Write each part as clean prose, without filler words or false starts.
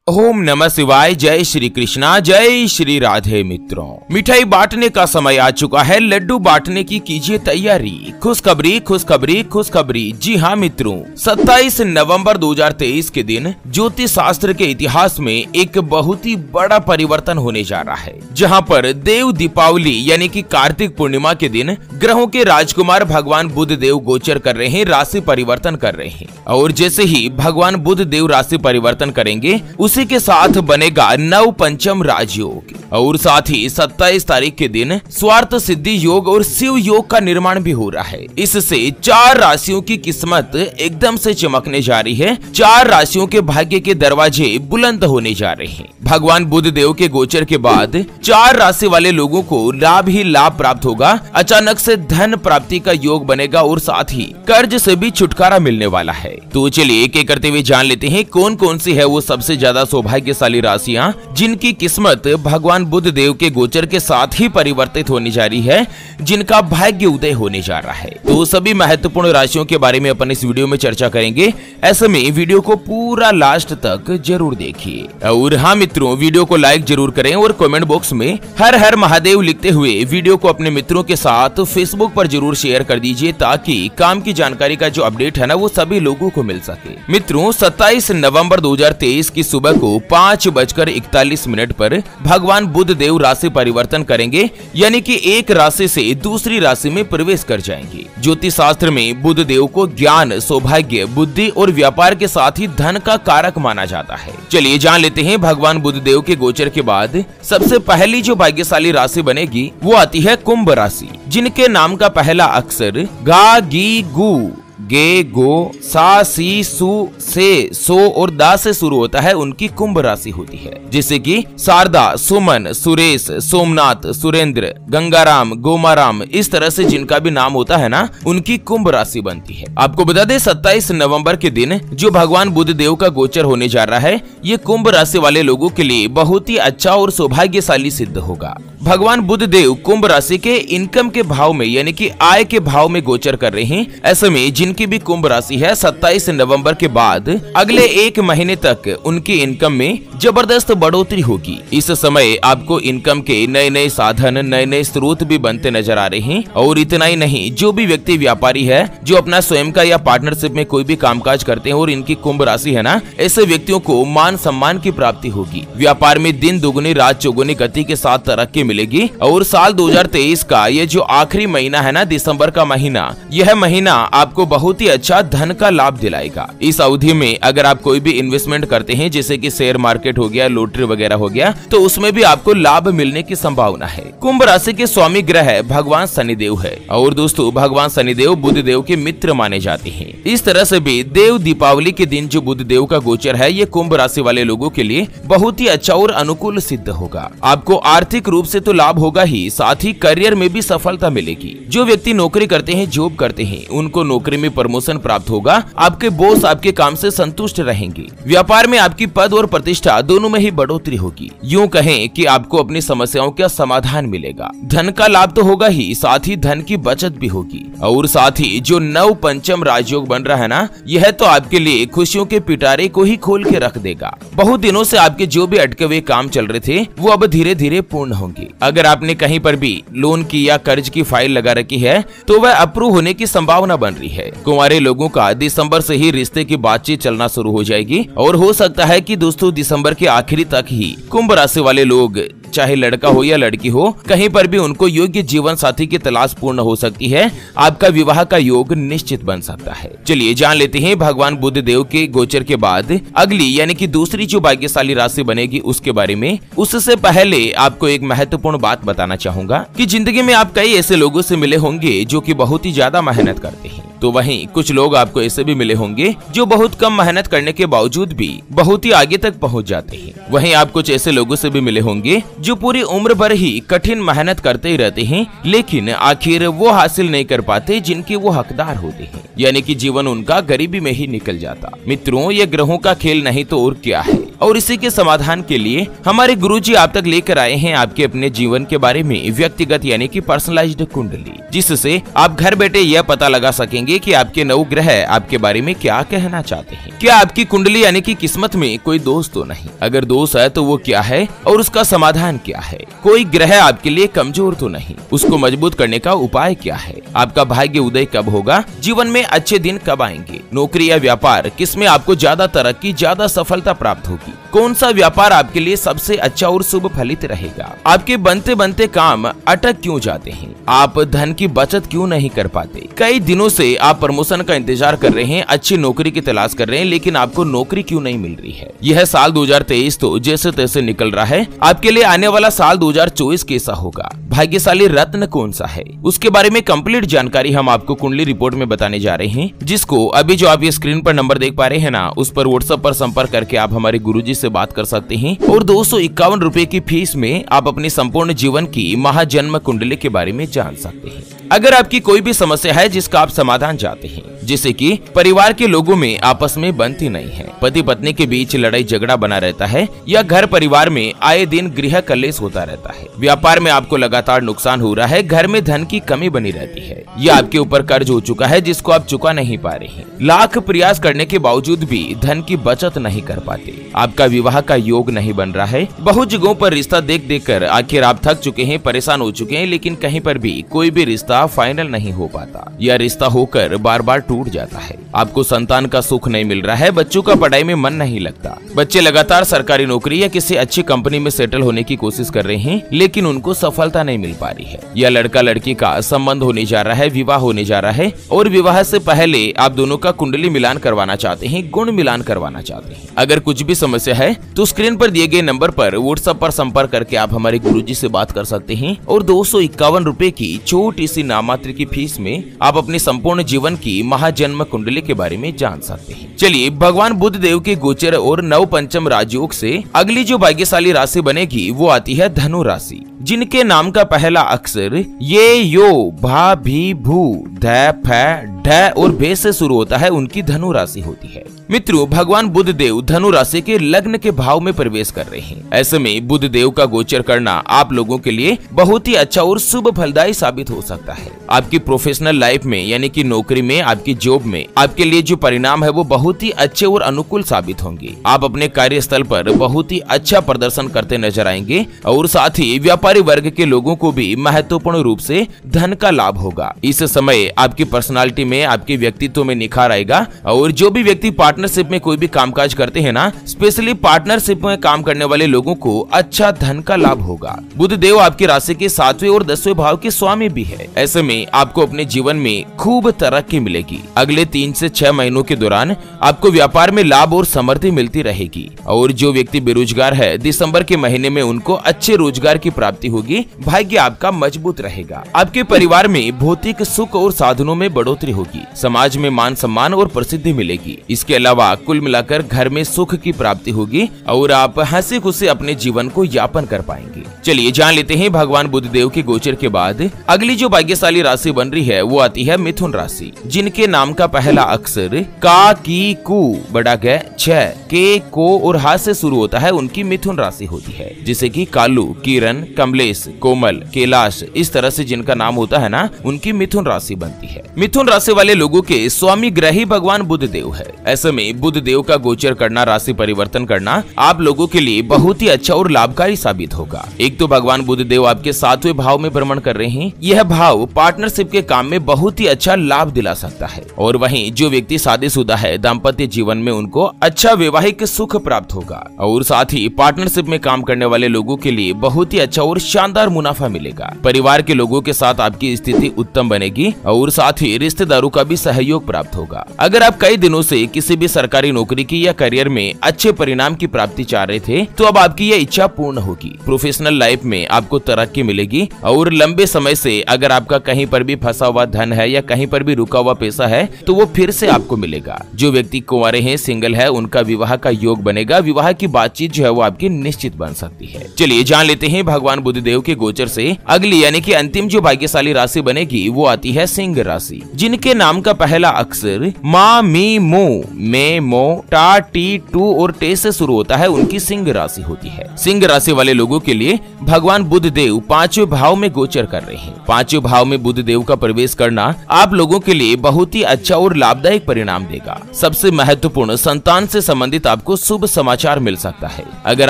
ओम नमः शिवाय। जय श्री कृष्णा, जय श्री राधे। मित्रों, मिठाई बांटने का समय आ चुका है। लड्डू बांटने की कीजिए तैयारी। खुशखबरी खुशखबरी खुशखबरी। जी हाँ मित्रों, 27 नवंबर 2023 के दिन ज्योतिष शास्त्र के इतिहास में एक बहुत ही बड़ा परिवर्तन होने जा रहा है, जहाँ पर देव दीपावली यानी कि कार्तिक पूर्णिमा के दिन ग्रहों के राजकुमार भगवान बुध देव गोचर कर रहे हैं, राशि परिवर्तन कर रहे हैं। और जैसे ही भगवान बुध देव राशि परिवर्तन करेंगे, उसी के साथ बनेगा नव पंचम राजयोग। और साथ ही 27 तारीख के दिन स्वार्थ सिद्धि योग और शिव योग का निर्माण भी हो रहा है। इससे 4 राशियों की किस्मत एकदम से चमकने जा रही है। 4 राशियों के भाग्य के दरवाजे बुलंद होने जा रहे हैं। भगवान बुध देव के गोचर के बाद 4 राशि वाले लोगों को लाभ ही लाभ प्राप्त होगा। अचानक से धन प्राप्ति का योग बनेगा और साथ ही कर्ज से भी छुटकारा मिलने वाला है। तो चलिए एक एक करते हुए जान लेते हैं कौन कौन सी है वो सबसे ज्यादा सौभाग्यशाली राशियां जिनकी किस्मत भगवान बुध देव के गोचर के साथ ही परिवर्तित होने जा रही है, जिनका भाग्य उदय होने जा रहा है। तो सभी महत्वपूर्ण राशियों के बारे में अपन इस वीडियो में चर्चा करेंगे। ऐसे में वीडियो को पूरा लास्ट तक जरूर देखिए। और हाँ मित्रों, वीडियो को लाइक जरूर करें और कमेंट बॉक्स में हर हर महादेव लिखते हुए वीडियो को अपने मित्रों के साथ फेसबुक पर जरूर शेयर कर दीजिए, ताकि काम की जानकारी का जो अपडेट है ना वो सभी लोगों को मिल सके। मित्रों, 27 नवंबर 2023 की सुबह को 5:41 पर भगवान बुध देव राशि परिवर्तन करेंगे, यानी कि एक राशि से दूसरी राशि में प्रवेश कर जाएंगे। ज्योतिष शास्त्र में बुध देव को ज्ञान, सौभाग्य, बुद्धि और व्यापार के साथ ही धन का कारक माना जाता है। चलिए जान लेते हैं भगवान बुध देव के गोचर के बाद सबसे पहली जो भाग्यशाली राशि बनेगी वो आती है कुंभ राशि, जिनके नाम का पहला अक्षर गा, गी, गु, गे, गो, सा, सी, सु, से, सो और दा से शुरू होता है, उनकी कुंभ राशि होती है। जैसे कि शारदा, सुमन, सुरेश, सोमनाथ, सुरेंद्र, गंगाराम, गोमाराम, इस तरह से जिनका भी नाम होता है ना, उनकी कुंभ राशि बनती है। आपको बता दें 27 नवंबर के दिन जो भगवान बुध देव का गोचर होने जा रहा है, ये कुंभ राशि वाले लोगों के लिए बहुत ही अच्छा और सौभाग्यशाली सिद्ध होगा। भगवान बुध देव कुंभ राशि के इनकम के भाव में यानी कि आय के भाव में गोचर कर रहे हैं। ऐसे में जिनकी भी कुंभ राशि है, 27 नवंबर के बाद अगले 1 महीने तक उनकी इनकम में जबरदस्त बढ़ोतरी होगी। इस समय आपको इनकम के नए नए साधन, नए नए स्रोत भी बनते नजर आ रहे हैं। और इतना ही नहीं, जो भी व्यक्ति व्यापारी है, जो अपना स्वयं का या पार्टनरशिप में कोई भी कामकाज करते हैं और इनकी कुंभ राशि है ना, ऐसे व्यक्तियों को मान सम्मान की प्राप्ति होगी। व्यापार में दिन दुगुनी रात चौगुनी गति के साथ तरक्की मिलेगी। और साल 2023 का ये जो आखिरी महीना है ना, दिसंबर का महीना, यह महीना आपको बहुत ही अच्छा धन का लाभ दिलाएगा। इस अवधि में अगर आप कोई भी इन्वेस्टमेंट करते हैं, जैसे कि शेयर मार्केट हो गया, लॉटरी वगैरह हो गया, तो उसमें भी आपको लाभ मिलने की संभावना है। कुंभ राशि के स्वामी ग्रह भगवान शनिदेव है। और दोस्तों, भगवान शनिदेव बुध देव के मित्र माने जाते हैं। इस तरह से भी देव दीपावली के दिन जो बुध देव का गोचर है, ये कुंभ राशि वाले लोगों के लिए बहुत ही अच्छा और अनुकूल सिद्ध होगा। आपको आर्थिक रूप से तो लाभ होगा ही, साथ ही करियर में भी सफलता मिलेगी। जो व्यक्ति नौकरी करते हैं, जॉब करते हैं, उनको नौकरी में प्रमोशन प्राप्त होगा। आपके बॉस आपके काम से संतुष्ट रहेंगे। व्यापार में आपकी पद और प्रतिष्ठा दोनों में ही बढ़ोतरी होगी। यूं कहें कि आपको अपनी समस्याओं का समाधान मिलेगा। धन का लाभ तो होगा ही, साथ ही धन की बचत भी होगी। और साथ ही जो नव पंचम राजयोग बन रहा है ना, यह तो आपके लिए खुशियों के पिटारे को ही खोल के रख देगा। बहुत दिनों से आपके जो भी अटके हुए काम चल रहे थे, वो अब धीरे धीरे पूर्ण होंगे। अगर आपने कहीं पर भी लोन की या कर्ज की फाइल लगा रखी है, तो वह अप्रूव होने की संभावना बन रही है। कुंवारे लोगों का दिसंबर से ही रिश्ते की बातचीत चलना शुरू हो जाएगी। और हो सकता है कि दोस्तों दिसंबर के आखिरी तक ही कुंभ राशि वाले लोग, चाहे लड़का हो या लड़की हो, कहीं पर भी उनको योग्य जीवन साथी की तलाश पूर्ण हो सकती है। आपका विवाह का योग निश्चित बन सकता है। चलिए जान लेते हैं भगवान बुध देव के गोचर के बाद अगली यानी कि दूसरी जो भाग्यशाली राशि बनेगी उसके बारे में। उससे पहले आपको एक महत्वपूर्ण बात बताना चाहूंगा कि जिंदगी में आप कई ऐसे लोगों से मिले होंगे जो कि बहुत ही ज्यादा मेहनत करते हैं। तो वहीं कुछ लोग आपको ऐसे भी मिले होंगे जो बहुत कम मेहनत करने के बावजूद भी बहुत ही आगे तक पहुंच जाते हैं। वहीं आप कुछ ऐसे लोगों से भी मिले होंगे जो पूरी उम्र भर ही कठिन मेहनत करते ही रहते हैं, लेकिन आखिर वो हासिल नहीं कर पाते जिनके वो हकदार होते हैं, यानी कि जीवन उनका गरीबी में ही निकल जाता। मित्रों, ये ग्रहों का खेल नहीं तो और क्या है, और इसी के समाधान के लिए हमारे गुरुजी आप तक लेकर आए हैं आपके अपने जीवन के बारे में व्यक्तिगत यानी कि पर्सनलाइज्ड कुंडली, जिससे आप घर बैठे यह पता लगा सकेंगे कि आपके नौ ग्रह आपके बारे में क्या कहना चाहते हैं। क्या आपकी कुंडली यानी कि किस्मत में कोई दोष तो नहीं? अगर दोष है तो वो क्या है और उसका समाधान क्या है? कोई ग्रह आपके लिए कमजोर तो नहीं, उसको मजबूत करने का उपाय क्या है? आपका भाग्य उदय कब होगा? जीवन में अच्छे दिन कब आएंगे? नौकरी या व्यापार, किसमें आपको ज्यादा तरक्की, ज्यादा सफलता प्राप्त होगी? कौन सा व्यापार आपके लिए सबसे अच्छा और शुभ फलित रहेगा? आपके बनते बनते काम अटक क्यों जाते हैं? आप धन की बचत क्यों नहीं कर पाते? कई दिनों से आप प्रमोशन का इंतजार कर रहे हैं, अच्छी नौकरी की तलाश कर रहे हैं, लेकिन आपको नौकरी क्यों नहीं मिल रही है? यह साल 2023 तो जैसे तैसे निकल रहा है। आपके लिए आने वाला साल 2024 कैसा होगा? भाग्यशाली रत्न कौन सा है? उसके बारे में कंप्लीट जानकारी हम आपको कुंडली रिपोर्ट में बताने जा रहे हैं, जिसको अभी जो आप ये स्क्रीन पर नंबर देख पा रहे हैं ना, उस पर व्हाट्सएप पर संपर्क करके आप हमारे गुरुजी से बात कर सकते हैं, और 251 रुपए की फीस में आप अपनी संपूर्ण जीवन की महाजन्म कुंडली के बारे में जान सकते हैं। अगर आपकी कोई भी समस्या है जिसका आप समाधान चाहते हैं, जैसे कि परिवार के लोगों में आपस में बनती नहीं है, पति पत्नी के बीच लड़ाई झगड़ा बना रहता है, या घर परिवार में आए दिन गृह कलेश होता रहता है, व्यापार में आपको लगातार नुकसान हो रहा है, घर में धन की कमी बनी रहती है, या आपके ऊपर कर्ज हो चुका है जिसको आप चुका नहीं पा रहे हैं, लाख प्रयास करने के बावजूद भी धन की बचत नहीं कर पाते, आपका विवाह का योग नहीं बन रहा है, बहुत जगहों पर रिश्ता देख देख कर आखिर आप थक चुके हैं, परेशान हो चुके हैं, लेकिन कहीं पर भी कोई भी रिश्ता फाइनल नहीं हो पाता, या रिश्ता होकर बार बार टूट जाता है, आपको संतान का सुख नहीं मिल रहा है, बच्चों का पढ़ाई में मन नहीं लगता, बच्चे लगातार सरकारी नौकरी या किसी अच्छी कंपनी में सेटल होने की कोशिश कर रहे हैं, लेकिन उनको सफलता नहीं मिल पा रही है, या लड़का लड़की का संबंध होने जा रहा है, विवाह होने जा रहा है, और विवाह से पहले आप दोनों का कुंडली मिलान करवाना चाहते हैं, गुण मिलान करवाना चाहते हैं। अगर कुछ भी समस्या है तो स्क्रीन पर दिए गए नंबर पर व्हाट्सएप पर संपर्क करके आप हमारे गुरुजी से बात कर सकते हैं, और 251 रुपए की छोटी सी नामात्र की फीस में आप अपने संपूर्ण जीवन की महाजन्म कुंडली के बारे में जान सकते हैं। चलिए, भगवान बुद्ध देव के गोचर और नव पंचम राजयोग से अगली जो भाग्यशाली राशि बनेगी वो आती है धनु राशि, जिनके नाम का पहला अक्षर ये, यो, भा, भी, भू, ध, फ, ढ और भे से शुरू होता है, उनकी धनु राशि होती है। मित्रों, भगवान बुद्ध देव धनु राशि के लग्न के भाव में प्रवेश कर रहे हैं। ऐसे में बुद्ध देव का गोचर करना आप लोगों के लिए बहुत ही अच्छा और शुभ फलदायी साबित हो सकता है। आपकी प्रोफेशनल लाइफ में यानी कि नौकरी में, आपकी जॉब में आपके लिए जो परिणाम है वो बहुत ही अच्छे और अनुकूल साबित होंगे। आप अपने कार्यस्थल पर बहुत ही अच्छा प्रदर्शन करते नजर आएंगे, और साथ ही व्यापारी वर्ग के लोगों को भी महत्वपूर्ण रूप से धन का लाभ होगा। इस समय आपकी पर्सनालिटी में, आपके व्यक्तित्व में निखार आएगा, और जो भी व्यक्ति पार्टनरशिप में कोई भी कामकाज करते हैं ना, स्पेशली पार्टनरशिप में काम करने वाले लोगों को अच्छा धन का लाभ होगा। बुध देव आपकी राशि के 7वें और 10वें भाव के स्वामी भी है। ऐसे में आपको अपने जीवन में खूब तरक्की मिलेगी। अगले 3 से 6 महीनों के दौरान आपको व्यापार में लाभ और समृद्धि मिलती रहेगी। और जो व्यक्ति बेरोजगार है, दिसंबर के महीने में उनको अच्छे रोजगार की प्राप्ति होगी। भाग्य आपका मजबूत रहेगा। आपके परिवार में भौतिक सुख और साधनों में बढ़ोतरी होगी। समाज में मान सम्मान और प्रसिद्धि मिलेगी। इसके अलावा कुल मिलाकर घर में सुख की प्राप्ति होगी और आप हंसी खुशी अपने जीवन को यापन कर पाएंगे। चलिए जान लेते हैं भगवान बुध देव के गोचर के बाद अगली जो भाग्यशाली राशि बन रही है वो आती है मिथुन राशि, जिनके नाम का पहला अक्षर का, की, कु, बड़ा ग, छ, के, को और हा से शुरू होता है। उनकी मिथुन राशि होती है, जैसे कि कालू, किरण, कमलेश, कोमल, कैलाश, इस तरह से जिनका नाम होता है ना, उनकी मिथुन राशि बनती है। मिथुन राशि वाले लोगों के स्वामी ग्रह ही भगवान बुध देव है। ऐसे में बुध देव का गोचर करना, राशि परिवर्तन करना आप लोगों के लिए बहुत ही अच्छा और लाभकारी साबित होगा। एक तो भगवान बुध देव आपके 7वें भाव में भ्रमण कर रहे हैं। यह भाव पार्टनरशिप के काम में बहुत ही अच्छा लाभ दिला सकता है। और वहीं जो व्यक्ति शादीशुदा है, दाम्पत्य जीवन में उनको अच्छा वैवाहिक सुख प्राप्त होगा। और साथ ही पार्टनरशिप में काम करने वाले लोगों के लिए बहुत ही अच्छा और और शानदार मुनाफा मिलेगा। परिवार के लोगों के साथ आपकी स्थिति उत्तम बनेगी और साथ ही रिश्तेदारों का भी सहयोग प्राप्त होगा। अगर आप कई दिनों से किसी भी सरकारी नौकरी की या करियर में अच्छे परिणाम की प्राप्ति चाह रहे थे तो अब आपकी यह इच्छा पूर्ण होगी। प्रोफेशनल लाइफ में आपको तरक्की मिलेगी और लंबे समय से अगर आपका कहीं पर भी फंसा हुआ धन है या कहीं पर भी रुका हुआ पैसा है तो वो फिर से आपको मिलेगा। जो व्यक्ति कुंवारे हैं, सिंगल है, उनका विवाह का योग बनेगा। विवाह की बातचीत जो है वो आपकी निश्चित बन सकती है। चलिए जान लेते हैं भगवान बुधदेव के गोचर से अगली यानी कि अंतिम जो भाग्यशाली राशि बनेगी वो आती है सिंह राशि, जिनके नाम का पहला अक्षर मा, मी, मो, मे, मो, टा, टी, टू और टे से शुरू होता है, उनकी सिंह राशि होती है। सिंह राशि वाले लोगों के लिए भगवान बुधदेव पांचवें भाव में गोचर कर रहे हैं। पांचवें भाव में बुधदेव का प्रवेश करना आप लोगों के लिए बहुत ही अच्छा और लाभदायक परिणाम देगा। सबसे महत्वपूर्ण, संतान से संबंधित आपको शुभ समाचार मिल सकता है। अगर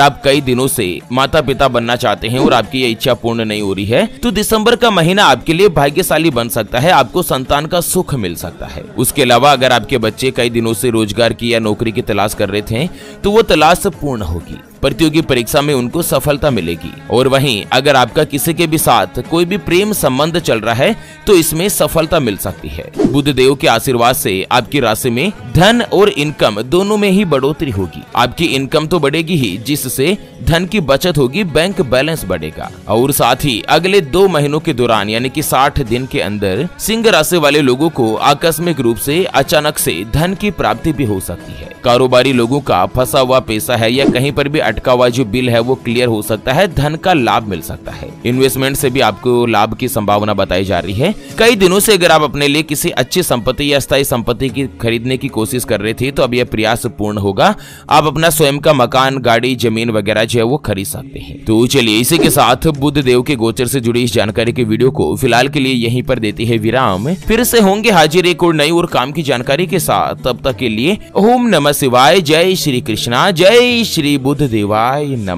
आप कई दिनों से माता पिता बनना चाहते हैं और आपकी यह इच्छा पूर्ण नहीं हो रही है तो दिसंबर का महीना आपके लिए भाग्यशाली बन सकता है। आपको संतान का सुख मिल सकता है। उसके अलावा अगर आपके बच्चे कई दिनों से रोजगार की या नौकरी की तलाश कर रहे थे तो वो तलाश पूर्ण होगी। प्रतियोगी परीक्षा में उनको सफलता मिलेगी। और वहीं अगर आपका किसी के भी साथ कोई भी प्रेम संबंध चल रहा है तो इसमें सफलता मिल सकती है। बुधदेव के आशीर्वाद से आपकी राशि में धन और इनकम दोनों में ही बढ़ोतरी होगी। आपकी इनकम तो बढ़ेगी ही, जिससे धन की बचत होगी, बैंक बैलेंस बढ़ेगा। और साथ ही अगले 2 महीनों के दौरान यानी कि 60 दिन के अंदर सिंह राशि वाले लोगों को आकस्मिक रूप से अचानक से धन की प्राप्ति भी हो सकती है। कारोबारी लोगों का फंसा हुआ पैसा है या कहीं पर भी अटका हुआ जो बिल है वो क्लियर हो सकता है। धन का लाभ मिल सकता है। इन्वेस्टमेंट से भी आपको लाभ की संभावना बताई जा रही है। कई दिनों से अगर आप अपने लिए किसी अच्छी संपत्ति या स्थायी संपत्ति की खरीदने की कोशिश कर रहे थे तो अब यह प्रयास पूर्ण होगा। आप अपना स्वयं का मकान, गाड़ी, जमीन वगैरह जो है वो खरीद सकते हैं। तो चलिए इसी के साथ बुधदेव के गोचर से जुड़ी इस जानकारी के वीडियो को फिलहाल के लिए यहीं पर देती है विराम। फिर से होंगे हाजिर एक और नई और काम की जानकारी के साथ। तब तक के लिए ओम नमः शिवाय। जय श्री कृष्णा, जय श्री बुधदेवाय नमः।